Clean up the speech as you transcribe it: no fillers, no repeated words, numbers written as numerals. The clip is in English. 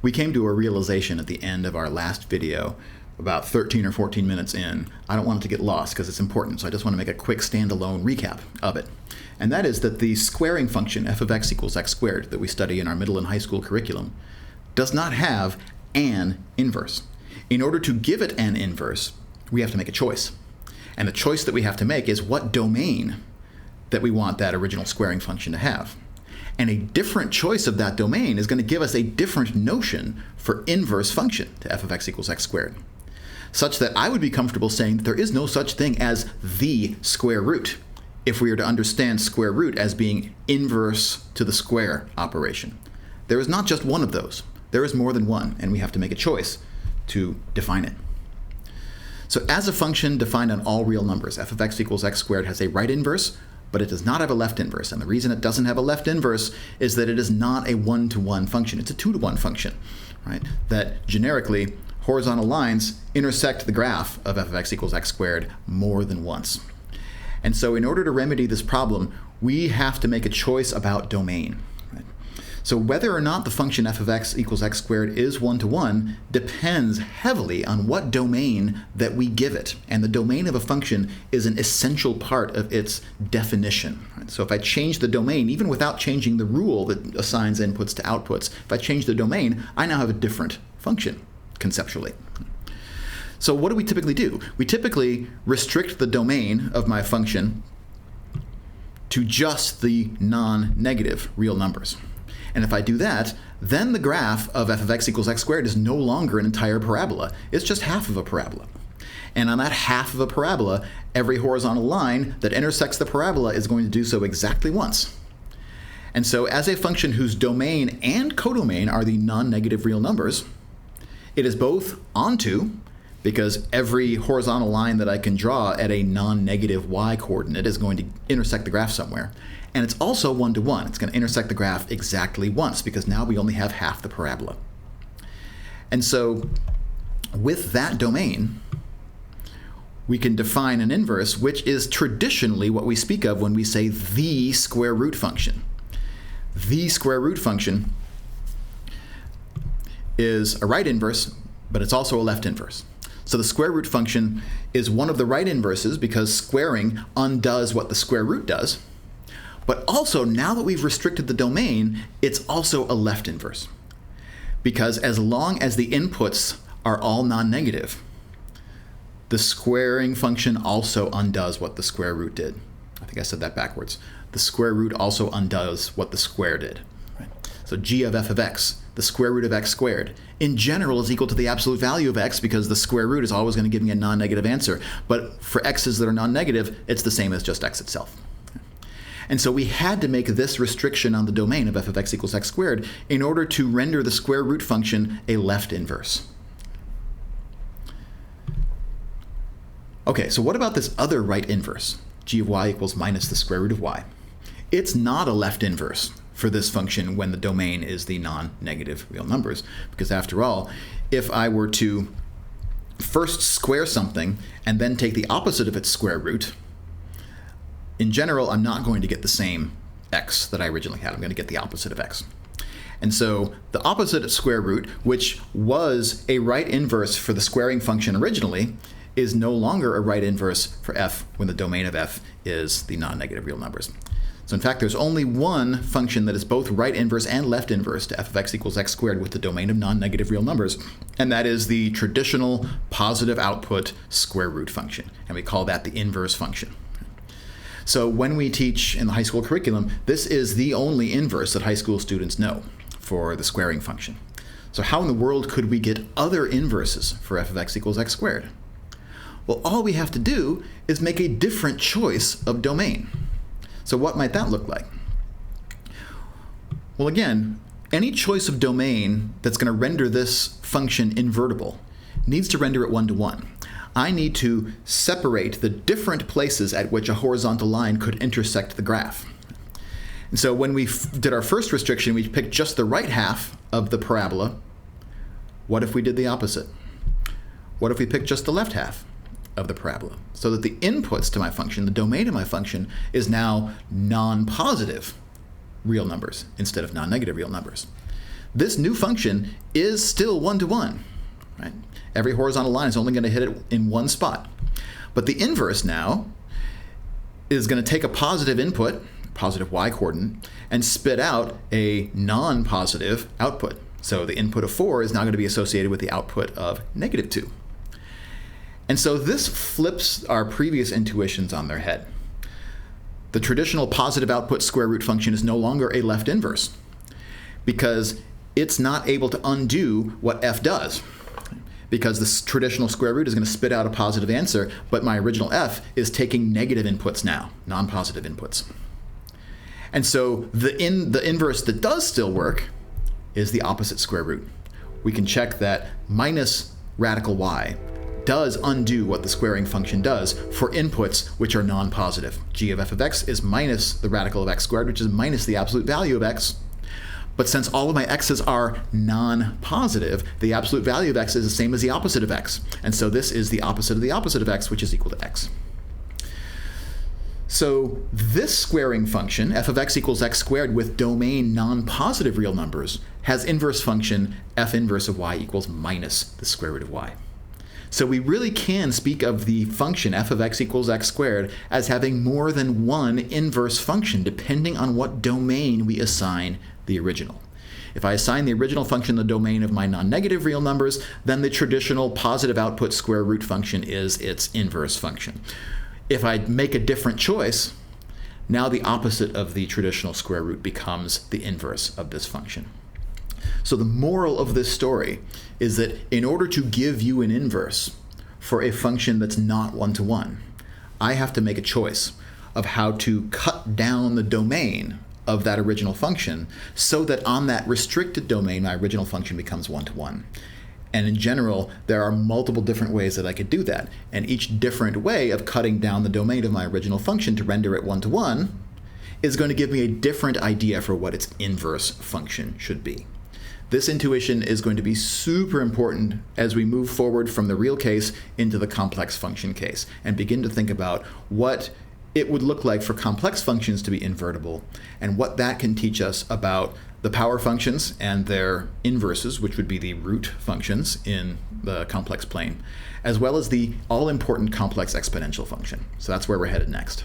We came to a realization at the end of our last video, about 13 or 14 minutes in. I don't want it to get lost because it's important, so I just want to make a quick standalone recap of it. And that is that the squaring function, f of x equals x squared, that we study in our middle and high school curriculum, does not have an inverse. In order to give it an inverse, we have to make a choice. And the choice that we have to make is what domain that we want that original squaring function to have. And a different choice of that domain is going to give us a different notion for inverse function to f of x equals x squared, such that I would be comfortable saying that there is no such thing as the square root if we are to understand square root as being inverse to the square operation. There is not just one of those. There is more than one, and we have to make a choice to define it. So as a function defined on all real numbers, f of x equals x squared has a right inverse, but it does not have a left inverse. And the reason it doesn't have a left inverse is that it is not a one-to-one function. It's a two-to-one function, right? That generically, horizontal lines intersect the graph of f of x equals x squared more than once. And so in order to remedy this problem, we have to make a choice about domain. Right? So whether or not the function f of x equals x squared is one-to-one depends heavily on what domain that we give it. And the domain of a function is an essential part of its definition. Right? So if I change the domain, even without changing the rule that assigns inputs to outputs, if I change the domain, I now have a different function conceptually. So what do we typically do? We typically restrict the domain of my function to just the non-negative real numbers. And if I do that, then the graph of f of x equals x squared is no longer an entire parabola. It's just half of a parabola. And on that half of a parabola, every horizontal line that intersects the parabola is going to do so exactly once. And so as a function whose domain and codomain are the non-negative real numbers, it is both onto, because every horizontal line that I can draw at a non-negative y coordinate is going to intersect the graph somewhere. And it's also one-to-one. It's going to intersect the graph exactly once, because now we only have half the parabola. And so with that domain, we can define an inverse, which is traditionally what we speak of when we say the square root function. The square root function is a right inverse, but it's also a left inverse. So the square root function is one of the right inverses because squaring undoes what the square root does. But also, now that we've restricted the domain, it's also a left inverse. Because as long as the inputs are all non-negative, the squaring function also undoes what the square root did. I think I said that backwards. The square root also undoes what the square did. Right? So g of f of x, the square root of x squared, in general is equal to the absolute value of x because the square root is always going to give me a non-negative answer. But for x's that are non-negative, it's the same as just x itself. And so we had to make this restriction on the domain of f of x equals x squared in order to render the square root function a left inverse. Okay, so what about this other right inverse? G of y equals minus the square root of y. It's not a left inverse for this function when the domain is the non-negative real numbers, because after all, if I were to first square something and then take the opposite of its square root, in general, I'm not going to get the same x that I originally had. I'm going to get the opposite of x. And so the opposite of square root, which was a right inverse for the squaring function originally, is no longer a right inverse for f when the domain of f is the non-negative real numbers. So in fact, there's only one function that is both right inverse and left inverse to f of x equals x squared with the domain of non-negative real numbers, and that is the traditional positive output square root function. And we call that the inverse function. So when we teach in the high school curriculum, this is the only inverse that high school students know for the squaring function. So how in the world could we get other inverses for f of x equals x squared? Well, all we have to do is make a different choice of domain. So what might that look like? Well, again, any choice of domain that's going to render this function invertible needs to render it one-to-one. I need to separate the different places at which a horizontal line could intersect the graph. And so when we did our first restriction, we picked just the right half of the parabola. What if we did the opposite? What if we picked just the left half of the parabola? So that the inputs to my function, the domain of my function, is now non-positive real numbers instead of non-negative real numbers. this new function is still one-to-one, right? Every horizontal line is only going to hit it in one spot. But the inverse now is going to take a positive input, positive y coordinate, and spit out a non-positive output. So the input of 4 is now going to be associated with the output of -2. And so this flips our previous intuitions on their head. The traditional positive output square root function is no longer a left inverse because it's not able to undo what f does. Because the traditional square root is going to spit out a positive answer, but my original f is taking negative inputs now, non-positive inputs. And so the inverse that does still work is the opposite square root. We can check that minus radical y does undo what the squaring function does for inputs which are non-positive. G of f of x is minus the radical of x squared, which is minus the absolute value of x. But since all of my x's are non-positive, the absolute value of x is the same as the opposite of x. And so this is the opposite of x, which is equal to x. So this squaring function, f of x equals x squared with domain non-positive real numbers, has inverse function f inverse of y equals minus the square root of y. So we really can speak of the function f of x equals x squared as having more than one inverse function depending on what domain we assign the original. If I assign the original function the domain of my non-negative real numbers, then the traditional positive output square root function is its inverse function. If I make a different choice, now the opposite of the traditional square root becomes the inverse of this function. So the moral of this story is that in order to give you an inverse for a function that's not one-to-one, I have to make a choice of how to cut down the domain of that original function so that on that restricted domain, my original function becomes one-to-one. And in general, there are multiple different ways that I could do that. And each different way of cutting down the domain of my original function to render it one-to-one is going to give me a different idea for what its inverse function should be. This intuition is going to be super important as we move forward from the real case into the complex function case and begin to think about what it would look like for complex functions to be invertible and what that can teach us about the power functions and their inverses, which would be the root functions in the complex plane, as well as the all-important complex exponential function. So that's where we're headed next.